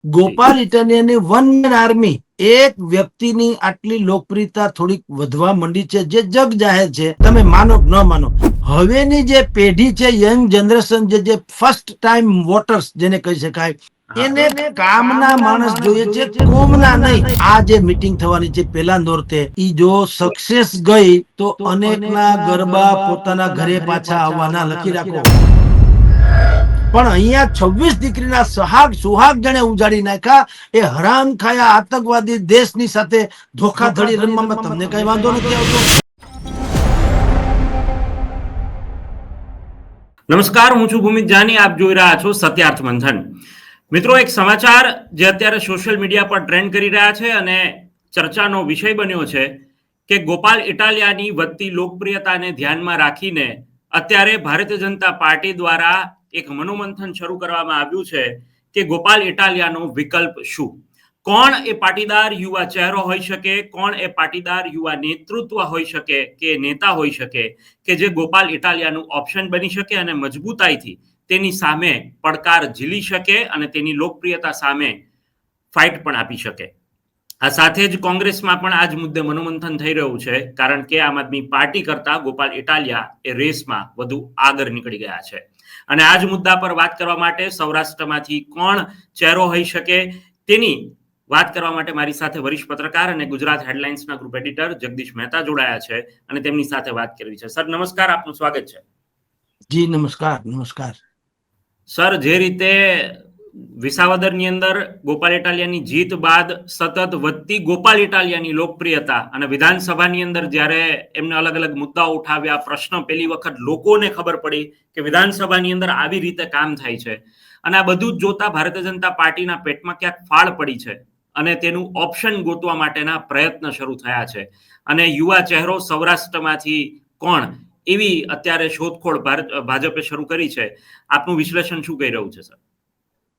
જી Gopal ઇટાલિયાની one man army એક વ્યક્તિની આટલી લોકપ્રિયતા થોડીક વધવા માંડી છે, જે જગ જાહેર છે, તમે માનો કે ન માનો. હવેની જે પેઢી છે, યંગ જનરેશન, જે ફર્સ્ટ ટાઈમ વોટર્સ જેને કહી શકાય, એને કામના માણસ જોઈએ છે, કોમના નહીં. આ જે મીટિંગ થવાની છે પેલા નોરતે, ઈ જો સક્સેસ ગઈ તો અનેકના ગરબા પોતાના ઘરે પાછા આવવાના, લખી રાખો. પણ અહીંયા 26 દીકરીના સુહાગ જણે ઉજાડી નાખ્યા. એ હરામ ખાયા આતંકવાદી દેશની સાથે ધોખાધડી રમવામાં તમને કઈ વાંધો નથી આવતો? નમસ્કાર, હું છું ભૂમિત જાની. આપ જોઈ રહ્યા છો સત્યાર્થ મંથન. મિત્રો, એક સમાચાર જે અત્યારે સોશિયલ મીડિયા પર ટ્રેન્ડ કરી રહ્યા છે અને ચર્ચાનો વિષય બન્યો છે કે ગોપાલ ઇટાલિયાની વધતી લોકપ્રિયતાને ધ્યાનમાં રાખીને અત્યારે ભારતીય જનતા પાર્ટી દ્વારા એક મનોમંથન શરૂ કરવામાં આવ્યું છે કે ગોપાલ ઇટાલિયાનો વિકલ્પ શું? કોણ એ પાટીદાર યુવા ચહેરો હોઈ શકે, કોણ એ પાટીદાર યુવા નેતૃત્વ હોઈ શકે કે નેતા હોઈ શકે કે જે ગોપાલ ઇટાલિયાનું ઓપ્શન બની શકે અને મજબૂતાઈથી તેની સામે પડકાર ઝીલી શકે અને તેની લોકપ્રિયતા સામે ફાઇટ પણ આપી શકે. આ સાથે જ કોંગ્રેસમાં પણ આ જ મુદ્દે મનોમંથન થઈ રહ્યું છે, કારણ કે આમ આદમી પાર્ટી કરતા ગોપાલ ઇટાલિયા એ રેસમાં વધુ આગળ નીકળી ગયા છે. અને આ જ મુદ્દા પર વાત કરવા માટે સૌરાષ્ટ્રમાંથી કોણ ચહેરો હોઈ શકે તેની વાત કરવા માટે મારી સાથે વરિષ્ઠ પત્રકાર અને ગુજરાત હેડલાઇન્સના ગ્રુપ એડિટર જગદીશ મહેતા જોડાયા છે અને તેમની સાથે વાત કરવી છે. સર નમસ્કાર, આપનું સ્વાગત છે. જી નમસ્કાર. નમસ્કાર સર, જે રીતે વિસાવદરની અંદર ગોપાલ ઇટાલિયાની જીત બાદ સતત વધતી ગોપાલ ઇટાલિયાની લોકપ્રિયતા અને વિધાનસભાની અંદર જ્યારે એમને અલગ અલગ મુદ્દાઓ ઉઠાવ્યા, પ્રશ્ન પહેલી વખત લોકોને ખબર પડી કે વિધાનસભાની અંદર આવી રીતે કામ થાય છે, અને આ બધું જ જોતા ભારતીય જનતા પાર્ટીના પેટમાં ક્યાંક ફાળ પડી છે અને તેનું ઓપ્શન ગોતવા માટેના પ્રયત્ન શરૂ થયા છે. અને યુવા ચહેરો સૌરાષ્ટ્રમાંથી કોણ, એવી અત્યારે શોધખોળ ભાજપે શરૂ કરી છે. આપનું વિશ્લેષણ શું કહી રહ્યું છે સર?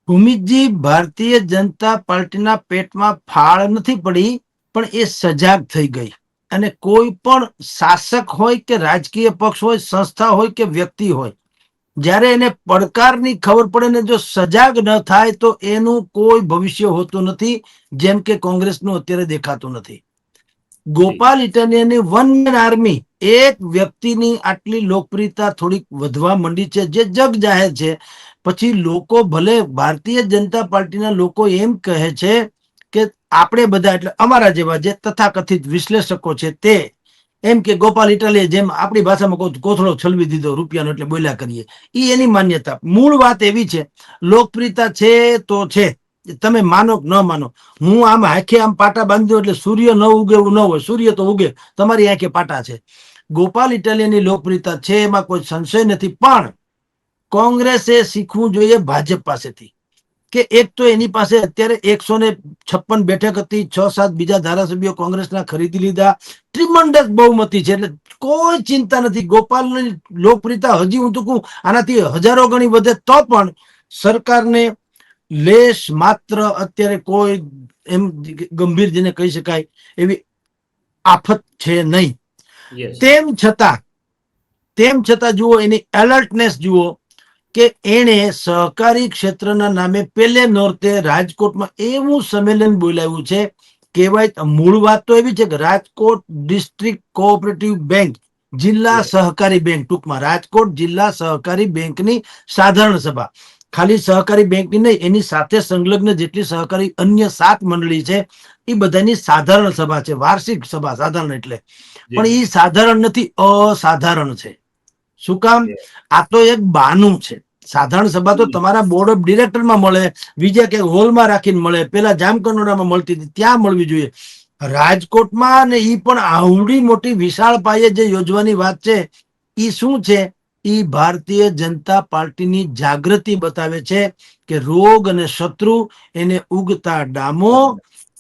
ભૂમિતજી, ભારતીય જનતા પાર્ટીના પેટમાં ફાળ નથી પડી, પણ એ સજાગ થઈ ગઈ. અને કોઈ પણ શાસક હોય કે રાજકીય પક્ષ હોય, સંસ્થા હોય કે વ્યક્તિ હોય, જ્યારે એને પડકારની ખબર પડે ને જો સજાગ ન થાય તો એનું કોઈ ભવિષ્ય હોતું નથી, જેમ કે કોંગ્રેસનું અત્યારે દેખાતું નથી. ગોપાલ ઇટાલિયાની વન મેન આર્મી એક વ્યક્તિની આટલી લોકપ્રિયતા થોડીક વધવા માંડી છે, જે જગ જાહેર છે. પછી લોકો, ભલે ભારતીય જનતા પાર્ટીના લોકો એમ કહે છે કે આપણે બધા, એટલે અમારા જેવા જે તથાકથિત વિશ્લેષકો છે, તે એમ કે ગોપાલ ઇટાલિયા જેમ આપણી ભાષામાં કોથળો છલવી દીધો રૂપિયાનો, એટલે બોલ્યા કરીએ. એ એની માન્યતા. મૂળ વાત એવી છે, લોકપ્રિયતા છે તો છે, તમે માનો કે ન માનો. હું આમ આંખે આમ પાટા બાંધી એટલે સૂર્ય ન ઉગે એવું ન હોય, સૂર્ય તો ઉગે, તમારી આંખે પાટા છે. ગોપાલ ઇટાલિયાની લોકપ્રિયતા છે, એમાં કોઈ સંશય નથી. પણ કોંગ્રેસે શીખવું જોઈએ ભાજપ પાસેથી કે એક તો એની પાસે અત્યારે 156 બેઠક હતી, 6-7 બીજા ધારાસભ્યો કોંગ્રેસના ખરીદી લીધા, ટ્રીમન્ડસ બહુમતી છે, એટલે કોઈ ચિંતા નથી. ગોપાલની લોકપ્રિયતા હજી હું તો કહું આનાથી હજારો ગણી વધે તો પણ સરકારને લેશ માત્ર અત્યારે કોઈ એમ ગંભીર જેને કહી શકાય એવી આફત છે નહીં. તેમ છતાં જુઓ એની એલર્ટનેસ જુઓ કે એણે સહકારી ક્ષેત્રના નામે પહેલે નોરતે રાજકોટમાં એવું સંમેલન બોલાવ્યું છે. કહેવાય, મૂળ વાત તો એવી છે કે રાજકોટ ડિસ્ટ્રિક્ટ કોઓપરેટિવ બેંક, જિલ્લા સહકારી બેંક, ટૂંકમાં રાજકોટ જિલ્લા સહકારી બેંકની સાધારણ સભા. ખાલી સહકારી બેંકની નહીં, એની સાથે સંલગ્ન જેટલી સહકારી અન્ય 7 મંડળી છે, એ બધાની સાધારણ સભા છે. વાર્ષિક સભા, સાધારણ એટલે. પણ એ સાધારણ નથી, અસાધારણ છે. શું કામ? આ તો એક બાનું છે. સાધારણ સભા તો તમારા બોર્ડ ઓફ ડિરેક્ટરમાં મળે, બીજા કે હોલમાં રાખીને મળે, પેલા જામકંડોળામાં મળતી હતી, ત્યાં મળવી જોઈએ. રાજકોટમાં ને ઈ પણ આવડી મોટી વિશાળ પાયે જે યોજવાની વાત છે, ઈ શું છે? ઈ ભારતીય જનતા પાર્ટીની જાગૃતિ બતાવે છે કે રોગ અને શત્રુ એને ઉગતા ડામો.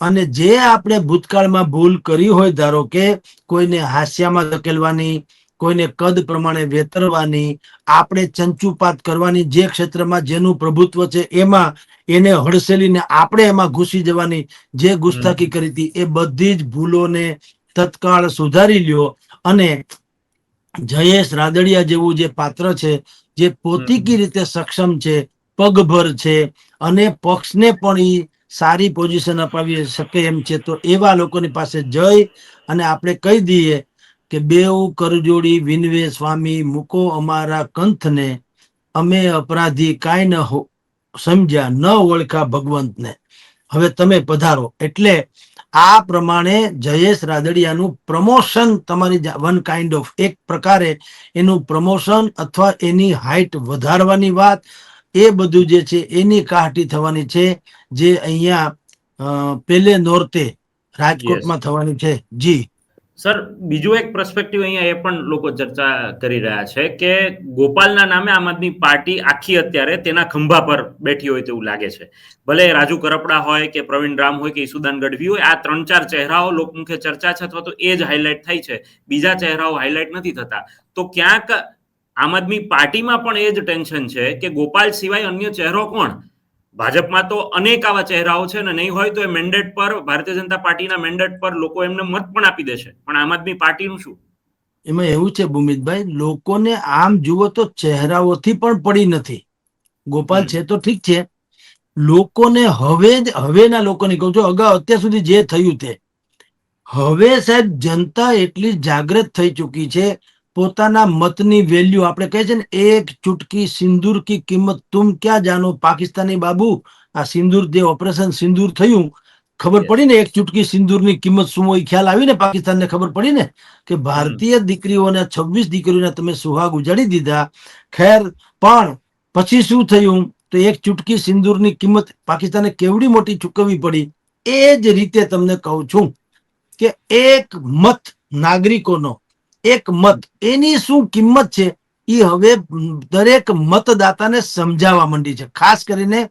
અને જે આપણે ભૂતકાળમાં ભૂલ કરી હોય, ધારો કે કોઈને હાસ્યામાં ધકેલવાની, કોઈને કદ પ્રમાણે વેતરવાની, આપણે ચંચુપાત કરવાની, જે ક્ષેત્રમાં જેનું પ્રભુત્વ છે એમાં એને હડસેલીને આપણે એમાં ઘૂસી જવાની, જે ગુસ્તાખી કરી હતી, એ બધી જ ભૂલોને તત્કાળ સુધારી લ્યો. અને જયેશ રાદડિયા જેવું જે પાત્ર છે, જે પોતીકી રીતે સક્ષમ છે, પગભર છે, અને પક્ષને પણ સારી પોઝિશન અપાવી શકે એમ છે, તો એવા લોકોની પાસે જઈ અને આપણે કહી દઈએ કે બેઉ કરજોડી વિનવે સ્વામી મૂકો અમારા કંથને, અમે અપરાધી કાંઈ ન સમજ્યા ન ઓળખા ભગવંતને, હવે તમે પધારો. એટલે આ પ્રમાણે જયેશ રાદડિયાનું પ્રમોશન, તમારી વન કાઇન્ડ ઓફ એક પ્રકારે એનું પ્રમોશન અથવા એની હાઈટ વધારવાની વાત, એ બધું જે છે એની કાહટી થવાની છે, જે અહીંયા પેલે નોરતે રાજકોટમાં થવાની છે. જી સર, બીજું એક પર્સપેક્ટિવ અહીંયા એ પણ લોકો ચર્ચા કરી રહ્યા છે કે ગોપાલના નામે આમ આદમી પાર્ટી આખી અત્યારે તેના ખંભા પર બેઠી હોય તેવું લાગે છે. ભલે રાજુ કરપડા હોય કે પ્રવીણ રામ હોય કે ઈસુદાન ગઢવી હોય, આ 3-4 ચહેરાઓ લોકમુખે ચર્ચા છે અથવા તો એ જ હાઇલાઇટ થાય છે, બીજા ચહેરાઓ હાઇલાઇટ નથી થતા. તો ક્યાંક આમ આદમી પાર્ટીમાં પણ એ જ ટેન્શન છે કે ગોપાલ સિવાય અન્ય ચહેરો કોણ? ભાજપમાં તો અનેક આવા ચહેરાઓ છે ને નહીં હોય તો એ મેન્ડેટ પર, ભારતીય જનતા પાર્ટીના મેન્ડેટ પર લોકો એમને મત પણ આપી દેશે, પણ આમ આદમી પાર્ટીનું શું? એમાં એવું છે ભૂમિતભાઈ, લોકોને આમ જુઓ તો ચહેરાઓથી પણ પડી નથી. ગોપાલ છે તો ઠીક છે, લોકોને હવેના લોકોને કહું છું, અગાઉ અત્યાર સુધી જે થયું તે, હવે સાહેબ જનતા એટલી જાગૃત થઈ ચૂકી છે, પોતાના મતની વેલ્યુ, આપણે કહે છે ને, એક ચુટકી સિંદૂર કી કિંમત તુમ ક્યાં જાનો પાકિસ્તાની બાબુ. આ સિંદૂર, જે ઓપરેશન સિંદૂર થયું, ખબર પડી ને એક ચુટકી સિંદૂરની કિંમત શું હોય, ખ્યાલ આવી ને, પાકિસ્તાનને ખબર પડી ને કે ભારતીય દીકરીઓને 26 દીકરીઓને તમે સુહાગ ઉજાડી દીધા. ખેર, પણ પછી શું થયું? તો એક ચુટકી સિંદૂરની કિંમત પાકિસ્તાને કેવડી મોટી ચૂકવવી પડી. એ જ રીતે તમને કહું છું કે એક મત, નાગરિકોનો એક મત, એની શું કિંમત છે એ હવે દરેક મતદાતાને સમજાવવા માંડી છે. ખાસ કરીને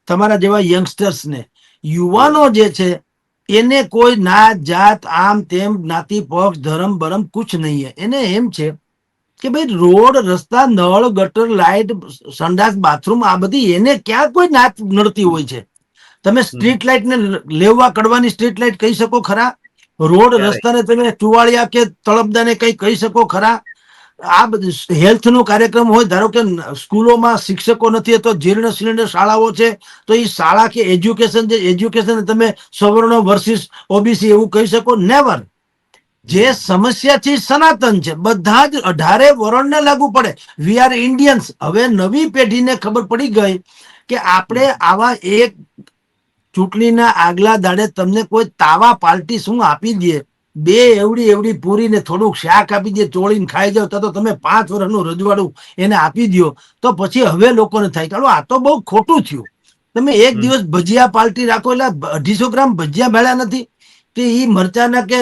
તમારા જેવા યંગસ્ટર્સને, યુવાનો જે છે, એને કોઈ નાત જાત આમ તેમ જ્ઞાતિ પક્ષ ધર્મ બરમ કુછ નહીં હે. એને એમ છે કે ભાઈ રોડ રસ્તા નળ ગટર લાઈટ સંડાસ બાથરૂમ આ બધી એને ક્યાં કોઈ નાત નડતી હોય છે? તમે સ્ટ્રીટ લાઇટ ને લેવા કડવાની સ્ટ્રીટ લાઇટ કહી શકો ખરા? રોડ રસ્તાને તમે ચુવાડિયા કે તળપદાને કઈ કહી શકો ખરા? આ બધું હેલ્થ નો કાર્યક્રમ હોય, ધારો કે સ્કૂલોમાં શિક્ષકો નથી તો જીર્ણ શીર્ણ શાળાઓ છે, તો એ શાળા કે એજ્યુકેશન, જે એજ્યુકેશન તમે સવર્ણ વર્સિસ ઓબીસી એવું કહી શકો? નેવર. જે સમસ્યા છે સનાતન છે, બધા જ 18 વર્ણને લાગુ પડે. We are Indians. હવે નવી પેઢીને ખબર પડી ગઈ કે આપણે આવા એક ચૂંટણીના આગલા દાડે તમને કોઈ તાવા પાર્ટી શું આપી દે, બે એવડી પૂરીને થોડુંક શાક આપી દે, ચોળીને ખાઈ જાવ, તો તમે 5 વર્ષનું રજવાડું એને આપી દો, તો પછી હવે લોકોને થાય કે આ તો બહુ ખોટું થયું. તમે એક દિવસ ભજીયા પાર્ટી રાખો એટલે 250 ગ્રામ ભજીયા ભેળા નથી, તે ઈ મરચાના કે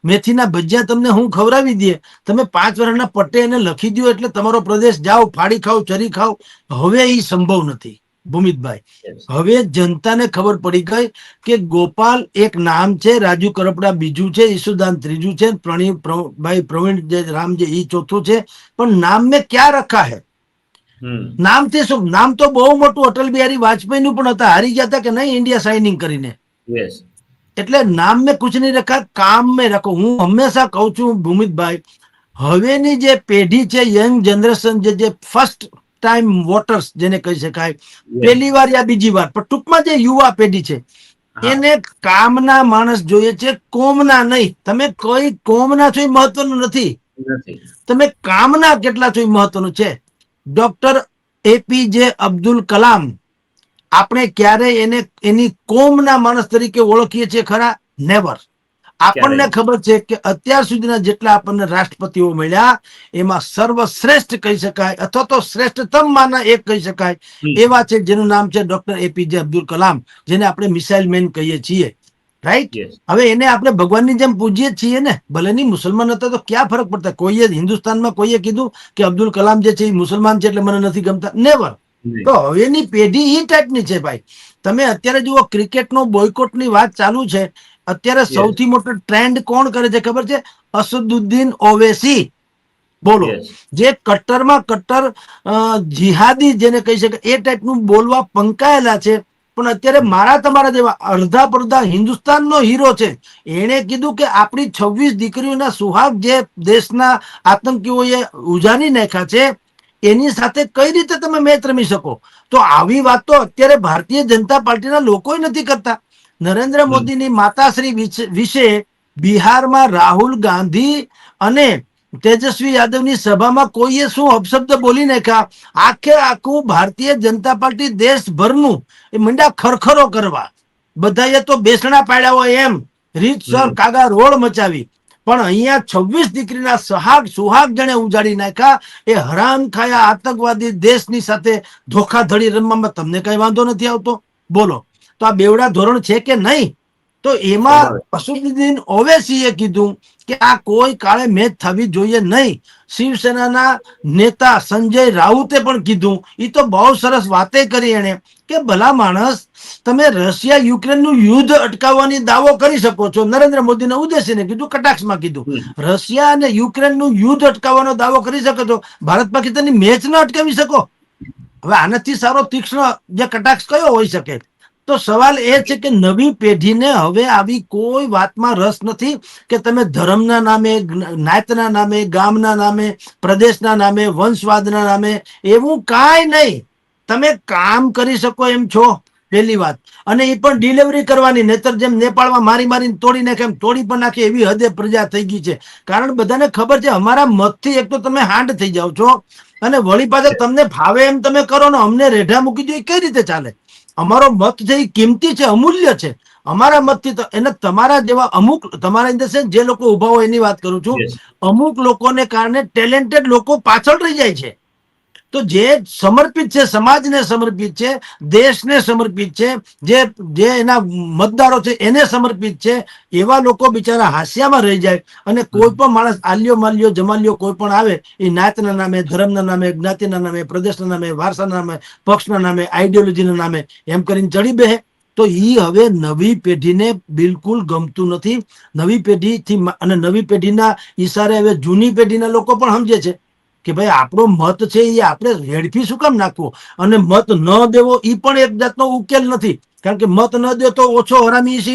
મેથીના ભજીયા તમને હું ખવડાવી દે, તમે 5 વર્ષના પટ્ટે એને લખી દો એટલે તમારો પ્રદેશ જાઓ, ફાડી ખાઓ, ચરી ખાઓ. હવે એ સંભવ નથી ભૂમિતભાઈ. હવે જનતાને ખબર પડી ગઈ કે ગોપાલ એક નામ છે, રાજુ કરપડા બીજું છે, ઈસુદાન ત્રીજું છે, ભાઈ પ્રવીણ રામ જે ઈ ચોથું છે, પણ નામ મેં ક્યાં રખા હે? નામ થી શું? નામ તો બહુ મોટું અટલ બિહારી વાજપેયી નું પણ હતા, હારી ગયા હતા કે નહીં ઇન્ડિયા સાઇનિંગ કરીને. એટલે નામ મેં કુછ નહીં રખા, કામ મેં રખો. હું હંમેશા કહું છું ભૂમિતભાઈ, હવેની જે પેઢી છે, યંગ જનરેશન, જે ફર્સ્ટ ટાઈમ વોટર્સ જેને કહી શકાય, પહેલી વાર યા બીજી વાર, પણ ટૂંકમાં જે યુવા પેઢી છે, એને કામના માણસ જોઈએ છે, કોમના નહીં. તમે કઈ કોમના છો એ મહત્વનું નથી, તમે કામના કેટલા છો એ મહત્વનું છે. ડોક્ટર એપીજે અબ્દુલ કલામ, આપણે ક્યારે એને એની કોમના માણસ તરીકે ઓળખીએ છીએ ખરા? નેવર. આપણને ખબર છે કે અત્યાર સુધીના જેટલા આપણને રાષ્ટ્રપતિઓ મળ્યા એમાં સર્વશ્રેષ્ઠ કહી શકાય અથવા તો શ્રેષ્ઠતમ માના એક કહી શકાય એવા છે, જેનું નામ છે ડોક્ટર એપીજે અબ્દુલ કલામ, જેને આપણે મિસાઇલ મેન કહીએ છીએ. રાઈટ? હવે એને આપણે ભગવાનની જેમ પૂજીએ છીએ ને, ભલે ની મુસલમાન હતા તો ક્યાં ફરક પડતા? કોઈએ હિન્દુસ્તાનમાં કોઈએ કીધું કે અબ્દુલ કલામ જે છે એ મુસલમાન છે એટલે મને નથી ગમતા? નેવર. તો હવેની પેઢી એ ટાઈપની છે ભાઈ. તમે અત્યારે જુઓ ક્રિકેટનો બોયકોટની વાત ચાલુ છે. અત્યારે સૌથી મોટો ટ્રેન્ડ કોણ કરે છે ખબર છે? અસદુદ્દીન ઓવૈસી. બોલો, જે કટ્ટરમાં કટ્ટર જિહાદી જેને કહી શકાય એ ટાઈપનું બોલવા પંકાયેલા છે. પણ અત્યારે મારા તમારા જેવા અડધા પડધા હિન્દુસ્તાનનો હીરો છે, એણે કીધું કે આપણી 26 દીકરીઓના સુહાગ જે દેશના આતંકીઓએ ઉજાડી નાખ્યા છે, એની સાથે કઈ રીતે તમે મેચ રમી શકો? તો આવી વાતો અત્યારે ભારતીય જનતા પાર્ટીના લોકો નથી કરતા. નરેન્દ્ર મોદીની માતાશ્રી વિશે બિહારમાં રાહુલ ગાંધી અને તેજસ્વી યાદવની સભામાં કોઈએ શું અપશબ્દ બોલી નાખ્યા, આખે આખું ભારતીય જનતા પાર્ટી દેશભરનું એ મંડ્યા ખરખરો કરવા. બધાએ તો બેસણા પાડ્યા હોય એમ રીતસર કાગા રોડ મચાવી, પણ અહીંયા 26 દીકરીના સુહાગ જણે ઉજાડી નાખ્યા. એ હરામ ખાયા આતંકવાદી દેશની સાથે ધોખાધડી રમવામાં તમને કઈ વાંધો નથી આવતો? બોલો, તો આ બેવડા ધોરણ છે કે નહીં? તો એમાં અસદુદ્દીન ઓવૈસીએ કીધું કે આ કોઈ કાળે મેચ થવી જોઈએ નહીં. શિવસેનાના નેતા સંજય રાઉતે પણ કીધું. એ તો બહુ સરસ વાતે કરી એને કે ભલા માણસ, તમે રશિયા યુક્રેનનું યુદ્ધ અટકાવવાની દાવો કરી શકો છો. નરેન્દ્ર મોદીને ઉદ્દેશીને કીધું, કટાક્ષમાં કીધું, રશિયા અને યુક્રેનનું યુદ્ધ અટકાવવાનો દાવો કરી શકો છો, ભારત પાકિસ્તાનની મેચ ન અટકાવી શકો? હવે આનાથી સારો તીક્ષ્ણ જે કટાક્ષ કયો હોઈ શકે? તો સવાલ એ છે કે નવી પેઢીને હવે આવી કોઈ વાતમાં રસ નથી કે તમે ધર્મના નામે, નાતના નામે, ગામના નામે, પ્રદેશના નામે, વંશવાદના નામે, એવું કાંઈ નહીં. તમે કામ કરી શકો એમ છો, પહેલી વાત. અને એ પણ ડિલિવરી કરવાની, નહીતર જેમ નેપાળમાં મારી મારીને તોડી નાખે એમ તોડી પણ નાખે એવી હદે પ્રજા થઈ ગઈ છે. કારણ બધાને ખબર છે અમારા મતથી એક તો તમે હાંડ થઈ જાઓ છો, અને વળી પાછા તમને ફાવે એમ તમે કરો ને અમને રેઢા મૂકી દો, એ કઈ રીતે ચાલે? અમારો મત છે એ કિંમતી છે, અમૂલ્ય છે. અમારા મતથી તો એને તમારા જેવા અમુક, તમારા ઇન ધ સેન્સ જે લોકો ઉભા હોય એની વાત કરું છું, અમુક લોકોને કારણે ટેલેન્ટેડ લોકો પાછળ રહી જાય છે. તો જે સમર્પિત છે, સમાજને સમર્પિત છે, દેશને સમર્પિત છે, જે એના મતદારો છે એને સમર્પિત છે, એવા લોકો બિચારા હાસ્યામાં રહી જાય. અને કોઈ પણ માણસ આલ્યો માલ્યો જમાલ્યો કોઈ પણ આવે, એ નાતના નામે, ધર્મના નામે, જ્ઞાતિના નામે, પ્રદેશના નામે, વારસાના નામે, પક્ષના નામે, આઈડિયોલોજીના નામે એમ કરીને ચડી બેહે. તો એ હવે નવી પેઢીને બિલકુલ ગમતું નથી. નવી પેઢીથી અને નવી પેઢીના ઈશારે હવે જૂની પેઢીના લોકો પણ સમજે છે કે ભાઈ આપણો મત છે એ આપણે રેડફી શું કામ નાખવો, અને મત ન દેવો એ પણ એક જાતનો ઉકેલ નથી. કારણ કે મત ન દે તો ઓછો હરામી છે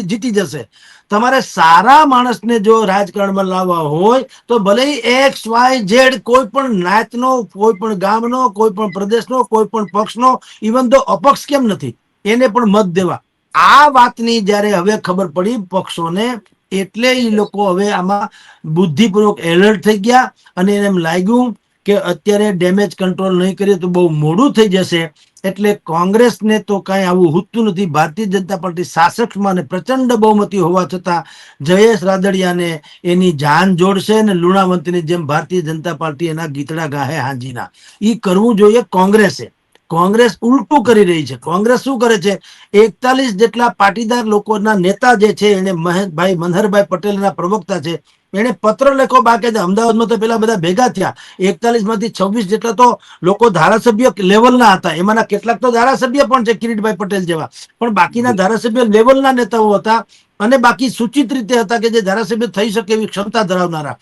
જીતી જશે. તમારે સારા માણસને જો રાજકારણમાં લાવવા હોય તો ભલે એક્સ વાય ઝેડ કોઈ પણ નાતનો, કોઈ પણ ગામનો, કોઈ પણ પ્રદેશનો, કોઈ પણ પક્ષનો, ઇવન તો અપક્ષ કેમ નથી, એને પણ મત દેવા. આ વાતની જયારે હવે ખબર પડી પક્ષોને, એટલે એ લોકો હવે આમાં બુદ્ધિપૂર્વક એલર્ટ થઈ ગયા. અને એને એમ લાગ્યું કે અત્યારે ડેમેજ કંટ્રોલ નહીં કરીએ તો બહુ મોડું થઈ જશે. એટલે કોંગ્રેસને તો કઈ આવું હોતું નથી. ભારતીય જનતા પાર્ટી શાસકમાં અને પ્રચંડ બહુમતી હોવા છતાં જયેશ રાદડિયાને એની જાન જોડશે, ને લુણાવંતની જેમ ભારતીય જનતા પાર્ટી એના ગીતડા ગાહે હાંજીના. ઈ કરવું જોઈએ કોંગ્રેસે. કોંગ્રેસ ઉલટું કરી રહી છે. કોંગ્રેસ શું કરે છે? 41 જેટલા પાટીદાર લોકોના નેતા જે છે, એને મહેશભાઈ મનહરભાઈ પટેલના પ્રવક્તા છે, એને પત્ર લખો બાકી છે. અમદાવાદમાં તો પેલા બધા ભેગા થયા. 41 માંથી 26 જેટલા તો લોકો ધારાસભ્ય લેવલના હતા. એમાંના કેટલાક તો ધારાસભ્ય પણ છે, કિરીટભાઈ પટેલ જેવા, પણ બાકીના ધારાસભ્ય લેવલના નેતાઓ હતા. અને બાકી સૂચિત રીતે હતા કે જે ધારાસભ્ય થઈ શકે એવી ક્ષમતા ધરાવનારા.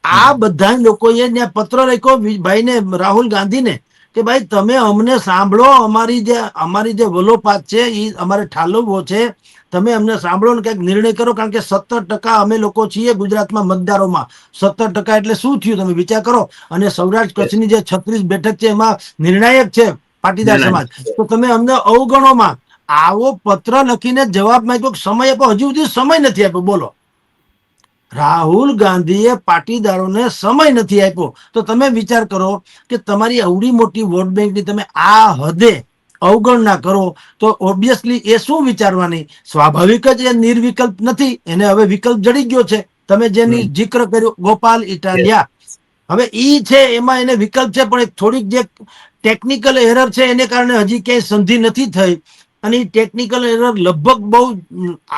આ બધા લોકોએ પત્ર લખ્યો ભાઈને, રાહુલ ગાંધીને, કે ભાઈ તમે અમને સાંભળો, અમારી જે વલોપાત છે એ અમારે ઠાલવવો છે, તમે અમને સાંભળો ને કંઈક નિર્ણય કરો. કારણ કે 17% અમે લોકો છીએ ગુજરાતમાં મતદારોમાં. 17% એટલે શું થયું તમે વિચાર કરો. અને સૌરાષ્ટ્ર કચ્છની જે 36 બેઠક છે એમાં નિર્ણાયક છે પાટીદાર સમાજ. તો તમે અમને અવગણોમાં આવો પત્ર લખીને જવાબ માંગ્યો, સમય આપ્યો, હજુ સુધી સમય નથી આપ્યો. બોલો, રાહુલ ગાંધીએ પાટીદારોને સમય નથી આપ્યો. તો તમે વિચાર કરો કે તમારી અવડી મોટી વોટ બેંકની તમે આ હદે અવગણના કરો તો ઓબ્વિયસલી એ શું વિચારવાની? સ્વાભાવિક જ એ નિર્વિકલ્પ નથી, એને હવે વિકલ્પ જડી ગયો છે. તમે જેની જિક્ર કર્યો ગોપાલ ઇટાલિયા, હવે ઈ છે એમાં એને વિકલ્પ છે, પણ થોડીક જે ટેકનિકલ એરર છે એને કારણે હજી ક્યાંય સંધિ નથી થઈ. અને એ ટેકનિકલ એરર લગભગ બહુ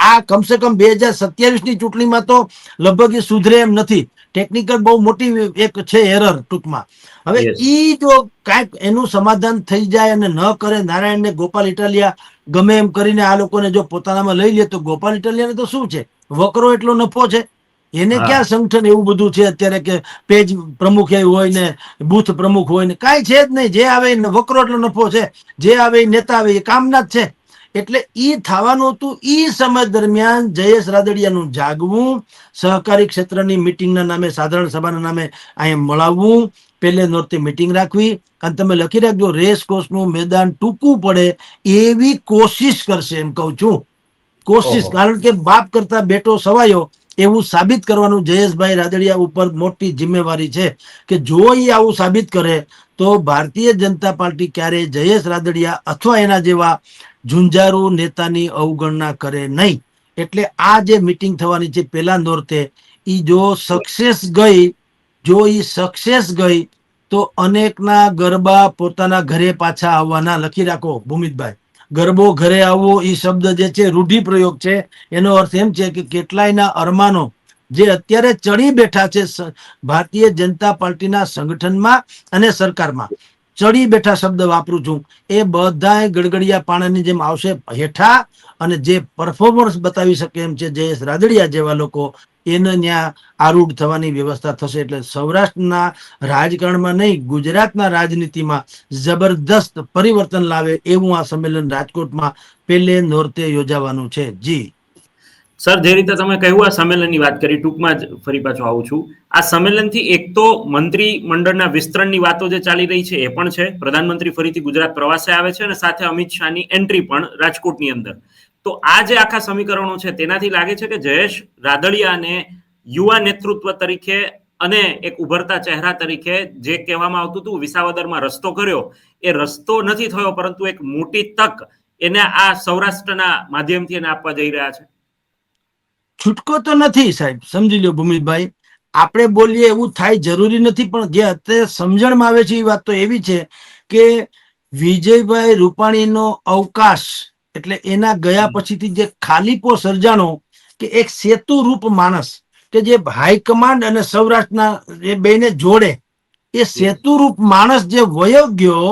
આ કમસે કમ 2027ની ચૂંટણીમાં તો લગભગ એ સુધરે એમ નથી. ટેકનિકલ બહુ મોટી એક છે એરર ટૂંકમાં. હવે ઈ જો કાંઈક એનું સમાધાન થઈ જાય અને ન કરે નારાયણ ને ગોપાલ ઇટાલિયા ગમે એમ કરીને આ લોકોને જો પોતાનામાં લઈ લે, તો ગોપાલ ઇટાલિયાને તો શું છે, વકરો એટલો નફો છે. એને ક્યાં સંગઠન એવું બધું છે અત્યારે કે પેજ પ્રમુખ એ હોય ને બુથ પ્રમુખ હોય ને, કાંઈ છે જ નહીં. જે આવે વકરો એટલો નફો છે, જે આવે એ નેતા આવે એ કામના જ છે. એટલે ઈ થવાનું હતું. ઈ સમય દરમિયાન જયેશ રાદડિયાનું જાગવું, સહકારી ક્ષેત્રની મિટિંગના નામે, સાધારણ સભાના નામે અહીંયા મળાવવું, પહેલે નોરતે મીટિંગ રાખવી અને તમે લખી રાખજો રેસ કોર્સનું મેદાન ટૂંકું પડે એવી કોશિશ કરશે, એમ કહું છું. કોશિશ, ઓહો. કારણ કે બાપ કરતા બેટો સવાયો એવું સાબિત કરવાનું જયેશભાઈ રાદડિયા ઉપર મોટી જિમ્મેવારી છે કે જો એ આવું સાબિત કરે તો ભારતીય જનતા પાર્ટી ક્યારેય જયેશ રાદડિયા અથવા એના જેવા ઝુંઝારુ નેતાની અવગણના કરે નહીં. એટલે આ જે મીટિંગ થવાની છે પેલા નોરતે, ઈ જો સક્સેસ ગઈ તો અનેકના ગરબા પોતાના ઘરે પાછા આવવાના. લખી રાખો ભૂમિતભાઈ, ગરબો ઘરે આવવો એ શબ્દ જે છે રૂઢિપ્રયોગ છે. એનો અર્થ એમ છે કે કેટલાયના અરમાનો જે અત્યારે ચડી બેઠા છે ભારતીય જનતા પાર્ટીના સંગઠનમાં અને સરકારમાં, ચડી બેઠા શબ્દ વાપરું છું, એ બધાય ગડગડિયા પાણાની જેમ આવશે હેઠા. અને જે પરફોર્મન્સ બતાવી શકે એમ છે જયેશ રાદડિયા જેવા લોકો, એને ત્યાં આરૂઢ થવાની વ્યવસ્થા થશે. એટલે સૌરાષ્ટ્રના રાજકારણમાં નહીં, ગુજરાતના રાજનીતિમાં જબરદસ્ત પરિવર્તન લાવે એવું આ સંમેલન રાજકોટમાં પહેલે નોરતે યોજાવાનું છે. જી સર, જે રીતે તમે કહ્યું આ સંમેલનની વાત કરી, ટૂંકમાં જ ફરી પાછો આવું છું. આ સંમેલનથી એક તો મંત્રી મંડળના વિસ્તરણની વાતો જે ચાલી રહી છે એ પણ છે, પ્રધાનમંત્રી ફરીથી ગુજરાત પ્રવાસે આવે છે અને સાથે અમિત શાહની એન્ટ્રી પણ રાજકોટની અંદર. તો આ જે આખા સમીકરણો છે તેનાથી લાગે છે કે જયેશ રાદડિયાને યુવા નેતૃત્વ તરીકે અને એક ઉભરતા ચહેરા તરીકે જે કહેવામાં આવતું હતું વિસાવદરમાં રસ્તો કર્યો, એ રસ્તો નથી થયો, પરંતુ એક મોટી તક એને આ સૌરાષ્ટ્રના માધ્યમથી એને આપવા જઈ રહ્યા છે. છૂટકો તો નથી સાહેબ, સમજી લો ભૂમિતભાઈ. આપણે બોલીએ એવું થાય જરૂરી નથી, પણ જે અત્યારે સમજણમાં આવે છે એ વાત તો એવી છે કે વિજયભાઈ રૂપાણીનો અવકાશ એટલે એના ગયા પછીથી જે ખાલીપો સર્જાણો, કે એક સેતુ રૂપ માણસ કે જે હાઈકમાન્ડ અને સૌરાષ્ટ્રના એ બેને જોડે, એ સેતુ રૂપ માણસ જે વયો ગયો,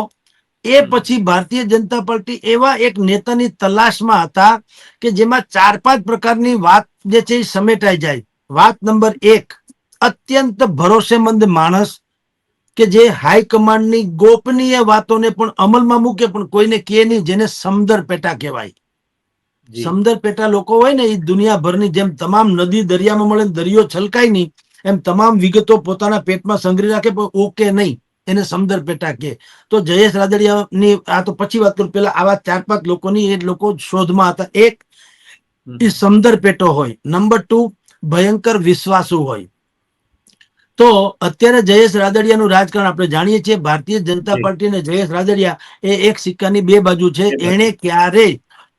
એ પછી ભારતીય જનતા પાર્ટી એવા એક નેતાની તલાશમાં હતા કે જેમાં 4-5 પ્રકારની વાત જે છે એ સમેટાઈ જાય. વાત નંબર 1, અત્યંત ભરોસેમંદ માણસ કે જે હાઈકમાન્ડની ગોપનીય વાતોને પણ અમલમાં મૂકે પણ કોઈને કહે નહીં, જેને સમદર પેટા કહેવાય. સમદર પેટા લોકો હોય ને, એ દુનિયાભરની જેમ તમામ નદી દરિયામાં મળે દરિયો છલકાય નહીં, એમ તમામ વિગતો પોતાના પેટમાં સંગ્રહી રાખે પણ ઓકે નહીં, એને સમદર પેટા કે. તો જયેશ રાદડિયાની આ તો પછી વાત કરું, પેલા આવા 4-5 લોકોની એ લોકો શોધમાં હતા. એક, એ સમદર પેટો હોય. નંબર 2, ભયંકર વિશ્વાસુ હોય. તો અત્યારે જયેશ રાદડિયાનું રાજકારણ આપણે જાણીએ છીએ, ભારતીય જનતા પાર્ટી અને જયેશ રાદડિયા એ એક સિક્કાની 2 બાજુ છે. એને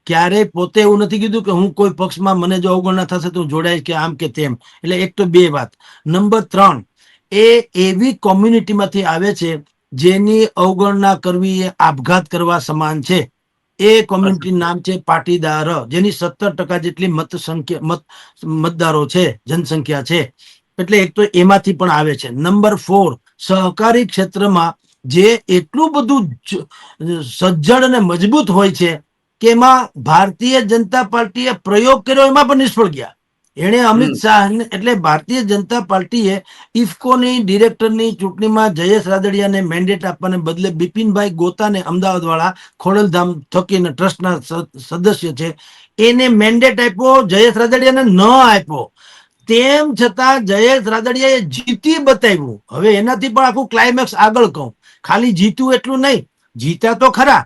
ક્યારેય પોતે એવું નથી કીધું કે હું કોઈ પક્ષમાં મને જો અવગણના થશે તો જોડાઈશ કે આમ કે તેમ. એટલે એક તો 2 વાત. નંબર 3, એ એવી કોમ્યુનિટીમાંથી આવે છે જેની અવગણના કરવી એ આપઘાત કરવા સમાન છે. એ કોમ્યુનિટી નામ છે પાટીદાર, જેની 17% જેટલી મતદારો છે, જનસંખ્યા છે. એટલે એક તો એમાંથી પણ આવે છે. નંબર 4, સહકારી ક્ષેત્રમાં જે એટલું બધું સજ્જડ અને મજબૂત હોય છે કે એમાં ભારતીય જનતા પાર્ટીએ પ્રયોગ કર્યો, એમાં પણ નિષ્ફળ ગયા. એણે અમિત શાહ, એટલે ભારતીય જનતા પાર્ટીએ ઇફકોની ડિરેક્ટરની ચૂંટણીમાં જયેશ રાદડિયાને મેન્ડેટ આપવાને બદલે બિપિનભાઈ ગોતાને, અમદાવાદ વાળા ખોડલધામ થકીને ટ્રસ્ટના સદસ્ય છે, એને મેન્ડેટ આપ્યો, જયેશ રાદડિયાને ન આપ્યો. તેમ છતાં જયેશ રાદડિયાએ જીતી બતાવ્યું. હવે એનાથી પણ આખું ક્લાઇમેક્સ આગળ કહું, ખાલી જીત્યું એટલું નહીં, જીત્યા તો ખરા,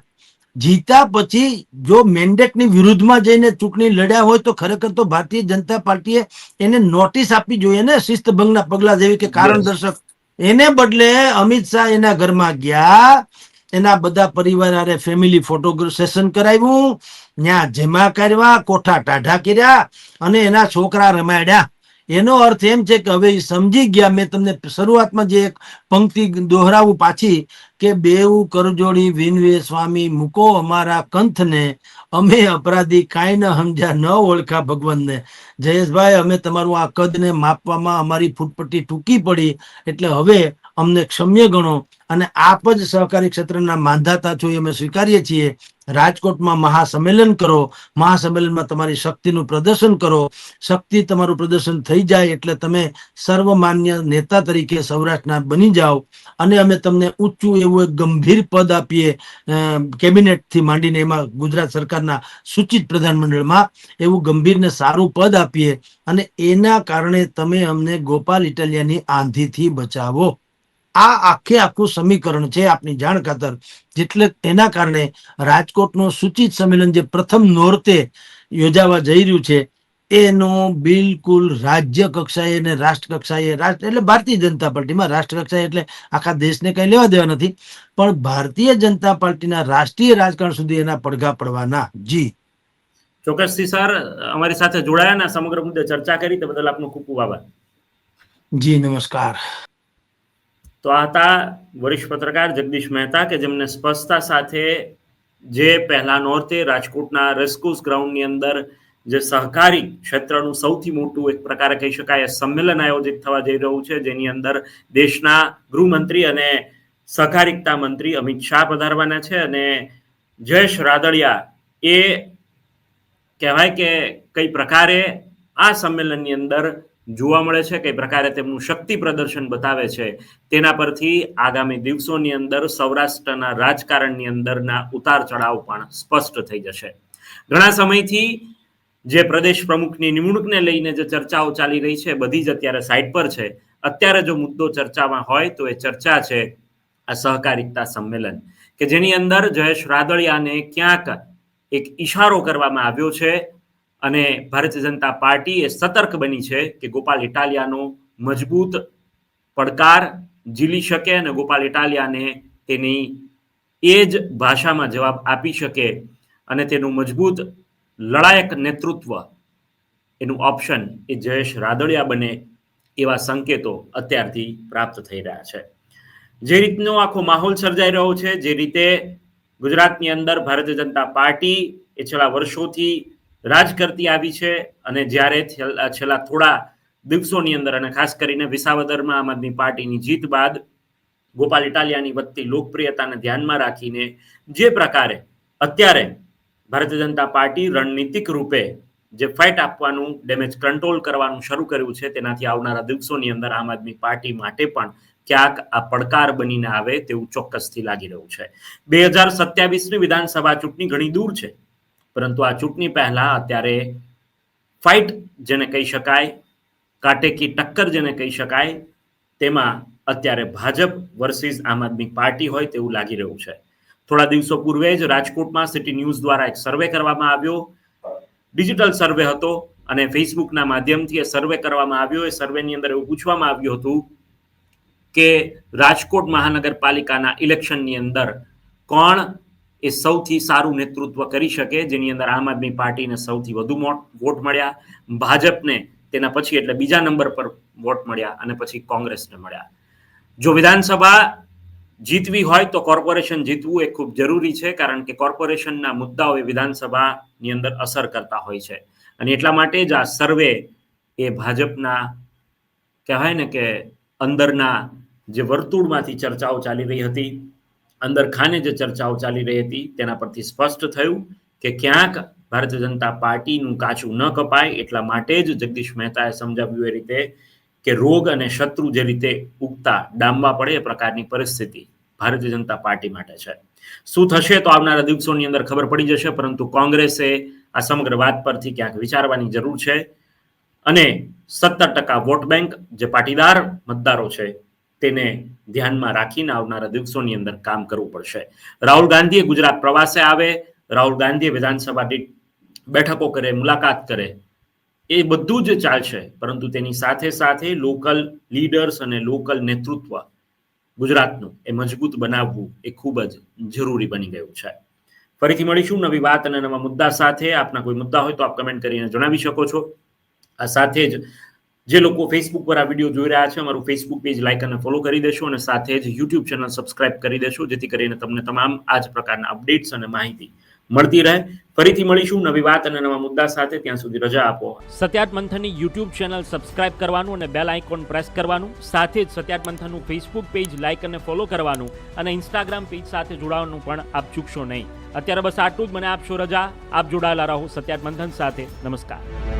જીત્યા પછી જો મેન્ડેટની વિરુદ્ધમાં જઈને ચૂંટણી લડ્યા હોય તો ખરેખર તો ભારતીય જનતા પાર્ટીએ એને નોટિસ આપવી જોઈએ ને, શિસ્તભંગના પગલા જેવી કે કારણ દર્શક. એને બદલે અમિત શાહ એના ઘરમાં ગયા, એના બધા પરિવાર ફેમિલી ફોટો સેશન કરાવ્યું, ત્યાં જેમા કરવા, કોઠા ટાઢા કર્યા અને એના છોકરા રમાડ્યા. એનો અર્થ એમ છે કે હવે સમજી ગયા. મેં તમને શરૂઆતમાં જે એક પંક્તિ દોહરાવું પાછી, કે બેઉ કરજોડી વિનવે સ્વામી મૂકો અમારા કંથને, અમે અપરાધી કાંઈ ન સમજ્યા ન ઓળખા ભગવાનને. જયેશભાઈ, અમે તમારું આ કદને માપવામાં અમારી ફૂટપટ્ટી ટૂંકી પડી, એટલે હવે અમને ક્ષમ્ય ગણો. અને આપ જ સહકારી ક્ષેત્રના માંધાતા છો, એ અમે સ્વીકારીએ છીએ. રાજકોટમાં મહાસંમેલન કરો, મહાસંમેલનમાં તમારી શક્તિનું પ્રદર્શન કરો. શક્તિ તમારું પ્રદર્શન થઈ જાય એટલે તમે સર્વમાન્ય નેતા તરીકે સૌરાષ્ટ્રના બની જાઓ, અને અમે તમને ઊંચું એવું એક ગંભીર પદ આપીએ, કેબિનેટથી માંડીને એમાં ગુજરાત સરકારના સૂચિત પ્રધાનમંડળમાં એવું ગંભીર ને સારું પદ આપીએ, અને એના કારણે તમે અમને ગોપાલ ઇટાલિયાની આંધીથી બચાવો. આ આખું સમીકરણ છે આપની જાણ ખાતર. જેટલે તેના કારણે રાજકોટનું સૂચિત સંમેલન જે પ્રથમ નોરતે યોજાવા જઈ રહ્યું છે એનો બિલકુલ રાજ્ય કક્ષાએ અને રાષ્ટ્ર કક્ષાએ, એટલે ભારતીય જનતા પાર્ટીમાં રાષ્ટ્ર કક્ષાએ એટલે આખા દેશને કઈ લેવા દેવા નથી, પણ ભારતીય જનતા પાર્ટીના રાષ્ટ્રીય રાજકારણ સુધી એના પડઘા પડવાના. જી ચોક્કસથી સર, અમારી સાથે જોડાયા અને સમગ્ર મુદ્દે ચર્ચા કરી તે બદલ આપનો ખૂબ ખૂબ આભાર. જી નમસ્કાર. તો આ હતા વરિષ્ઠ પત્રકાર જગદીશ મહેતા કે જેમને સ્પષ્ટતા સાથે જે પહેલા નોરતે રાજકોટના રેસકોર્સ ગ્રાઉન્ડની અંદર જે સહકારી ક્ષેત્રનું સૌથી મોટું એક પ્રકારે કહી શકાય સંમેલન આયોજિત થવા જઈ રહ્યું છે, જેની અંદર દેશના ગૃહમંત્રી અને સહકારિતા મંત્રી અમિત શાહ પધારવાના છે અને જયેશ રાદડિયા એ કહેવાય કે કઈ પ્રકારે આ સંમેલનની અંદર જોવા મળે છે, કઈ પ્રકારે તેમનું શક્તિ પ્રદર્શન બતાવે છે, તેના પરથી આગામી દિવસોની અંદર સૌરાષ્ટ્રના રાજકારણની અંદરના ઉતાર ચઢાવ પણ સ્પષ્ટ થઈ જશે. ઘણા સમયથી જે પ્રદેશ પ્રમુખની નિમણૂકને લઈને જે ચર્ચાઓ ચાલી રહી છે બધી જ અત્યારે સાઈડ પર છે. અત્યારે જો મુદ્દો ચર્ચામાં હોય તો એ ચર્ચા છે આ સહકારિતા સંમેલન, કે જેની અંદર જયેશ રાદડિયાને ક્યાંક એક ઈશારો કરવામાં આવ્યો છે અને ભારતીય જનતા પાર્ટી એ સતર્ક બની છે કે ગોપાલ ઇટાલિયાનો મજબૂત પડકાર ઝીલી શકે અને ગોપાલ ઇટાલિયાને તેની એ જ ભાષામાં જવાબ આપી શકે અને તેનું મજબૂત લડાયક નેતૃત્વ એનું ઓપ્શન એ જયેશ રાદડિયા બને એવા સંકેતો અત્યારથી પ્રાપ્ત થઈ રહ્યા છે. જે રીતનો આખો માહોલ સર્જાઈ રહ્યો છે, જે રીતે ગુજરાતની અંદર ભારતીય જનતા પાર્ટી એ છેલ્લા વર્ષોથી રાજ કરતી આવી છે અને જ્યારે છેલ્લા થોડા દિવસોની અંદર અને ખાસ કરીને વિસાવદરમાં આમ આદમી પાર્ટીની જીત બાદ ગોપાલ ઇટાલિયાની વધતી લોકપ્રિયતાને ધ્યાનમાં રાખીને જે પ્રકારે અત્યારે ભારતીય જનતા પાર્ટી રણનીતિક રૂપે જે ફાઇટ આપવાનું, ડેમેજ કંટ્રોલ કરવાનું શરૂ કર્યું છે, તેનાથી આવનારા દિવસોની અંદર આમ આદમી પાર્ટી માટે પણ ક્યાંક આ પડકાર બનીને આવે તેવું ચોક્કસથી લાગી રહ્યું છે. 2027ની વિધાનસભા ચૂંટણી ઘણી દૂર છે, પરંતુ આ ચૂંટણી પહેલા અત્યારે ફાઇટ જેને કહી શકાય, કાટેકી ટક્કર જેને કહી શકાય, તેમાં અત્યારે ભાજપ વર્સિસ આમ આદમી પાર્ટી હોય તેવું લાગી રહ્યું છે. થોડા દિવસો પૂર્વે જ રાજકોટમાં સિટી ન્યૂઝ દ્વારા એક સર્વે કરવામાં આવ્યો. ડિજિટલ સર્વે હતો અને ફેસબુકના માધ્યમથી એ સર્વે કરવામાં આવ્યો. એ સર્વેની અંદર એવું પૂછવામાં આવ્યું હતું કે રાજકોટ મહાનગરપાલિકાના ઇલેક્શનની અંદર કોણ એ સૌથી સારું નેતૃત્વ કરી શકે, જેની અંદર આમ આદમી પાર્ટીને સૌથી વધુ વોટ મળ્યા, ભાજપને તેના પછી એટલે બીજા નંબર પર વોટ મળ્યા અને પછી કોંગ્રેસને મળ્યા. જો વિધાનસભા જીતવી હોય તો કોર્પોરેશન જીતવું એ ખૂબ જરૂરી છે, કારણ કે કોર્પોરેશનના મુદ્દાઓ એ વિધાનસભાની અંદર અસર કરતા હોય છે અને એટલા માટે જ આ સર્વે એ ભાજપના કહેવાય ને કે અંદરના જે વર્તુળમાંથી ચર્ચાઓ ચાલી રહી હતી, અંદર ખાને જે ચર્ચાઓ ચાલી રહી હતી તેના પરથી સ્પષ્ટ થયું કે ક્યાંક ભારતીય જનતા પાર્ટીનું કાચું ન કપાય એટલા માટે જ જગદીશ મહેતાએ સમજાવ્યું એ રીતે કે રોગ અને શત્રુ જે રીતે ઉગતા ડામવા પડે એ પ્રકારની પરિસ્થિતિ ભારતીય જનતા પાર્ટી માટે છે. શું થશે તો આવનારા દિવસોની અંદર ખબર પડી જશે, પરંતુ કોંગ્રેસે આ સમગ્ર વાત પરથી ક્યાંક વિચારવાની જરૂર છે અને 17% વોટ બેંક જે પાટીદાર મતદારો છે તેને ધ્યાનમાં રાખીને આવનારા દિવસોની અંદર કામ કરવું પડશે. રાહુલ ગાંધીએ ગુજરાત પ્રવાસે આવે, રાહુલ ગાંધીએ વિધાનસભા બેઠકો કરે, મુલાકાત કરે, એ બધું જ ચાલશે, પરંતુ તેની સાથે સાથે લોકલ લીડર્સ અને લોકલ નેતૃત્વ ગુજરાતનું એ મજબૂત બનાવવું એ ખૂબ જ જરૂરી બની ગયું છે. ફરીથી મળીશું નવી વાત અને નવા મુદ્દા સાથે. આપના કોઈ મુદ્દા હોય તો આપ કમેન્ટ કરીને જણાવી શકો છો. આ સાથે જ જે લોકો ફેસબુક પર આ વિડીયો જોઈ રહ્યા છે, અમારું ફેસબુક પેજ લાઈક અને ફોલો કરી દેશો અને સાથે જ યુટ્યુબ ચેનલ સબસ્ક્રાઇબ કરી દેશો, જેથી કરીને તમને તમામ આ જ પ્રકારના અપડેટ્સ અને માહિતી મળતી રહે. ફરીથી મળીશું નવી વાત અને નવા મુદ્દા સાથે. ત્યાં સુધી રજા આપો. સત્યાત મંથનની યુટ્યુબ ચેનલ સબસ્ક્રાઇબ કરવાનું અને બેલ આઇકોન પ્રેસ કરવાનું, સાથે જ સત્યાત મંથનનું ફેસબુક પેજ લાઇક અને ફોલો કરવાનું અને ઇન્સ્ટાગ્રામ પેજ સાથે જોડાવાનું પણ આપ ચૂકશો નહીં. અત્યારે બસ આટલું જ. મને આપશો રજા. આપ જોડાયેલા રહો સત્યાત મંથન સાથે. નમસ્કાર.